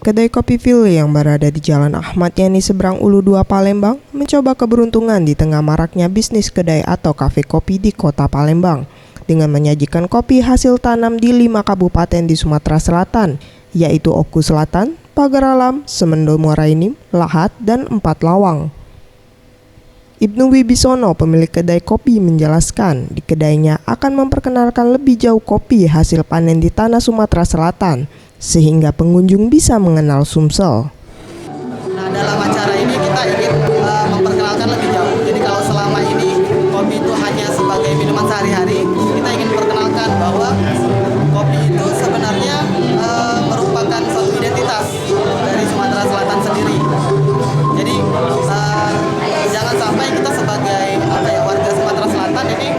Kedai kopi Ville yang berada di Jalan Ahmad Yani seberang Ulu 2 Palembang mencoba keberuntungan di tengah maraknya bisnis kedai atau kafe kopi di kota Palembang dengan menyajikan kopi hasil tanam di 5 kabupaten di Sumatera Selatan, yaitu Oku Selatan, Pagar Alam, Semendo Muarainim, Lahat, dan 4 Lawang. Ibnu Wibisono, pemilik kedai kopi, menjelaskan di kedainya akan memperkenalkan lebih jauh kopi hasil panen di tanah Sumatera Selatan, sehingga pengunjung bisa mengenal Sumsel. Nah, dalam acara ini kita ingin memperkenalkan lebih jauh. Jadi kalau selama ini kopi itu hanya sebagai minuman sehari-hari, kita ingin perkenalkan bahwa kopi itu sebenarnya merupakan suatu identitas dari Sumatera Selatan sendiri. Jadi jangan sampai kita sebagai warga Sumatera Selatan ini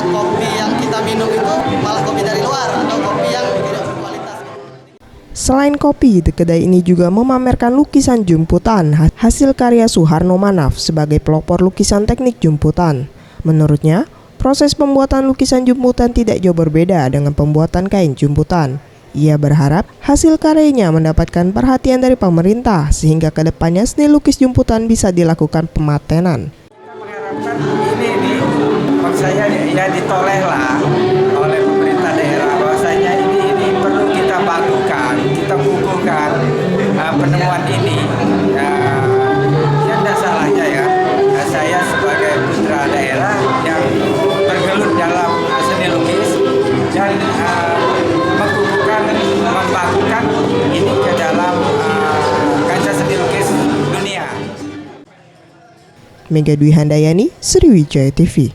kopi yang kita minum itu malah kopi dari luar atau kopi yang tidak berkualitas. Selain kopi, di kedai ini juga memamerkan lukisan jumputan hasil karya Suharno Manaf sebagai pelopor lukisan teknik jumputan. Menurutnya, proses pembuatan lukisan jumputan tidak jauh berbeda dengan pembuatan kain jumputan. Ia berharap hasil karyanya mendapatkan perhatian dari pemerintah sehingga kedepannya seni lukis jumputan bisa dilakukan pematenan. Kita mengharapkan ini maksud saya ya ditoleh lah oleh pemerintah daerah bahwasanya ini perlu kita bakukan, kita kukuhkan penemuan ini. Ya tidak salahnya ya saya sebagai putra daerah yang bergelut dalam seni lukis dan mengkukuhkan, membakukan ini ke dalam kancah seni lukis dunia. Mega Dwi Handayani, Sriwijaya TV.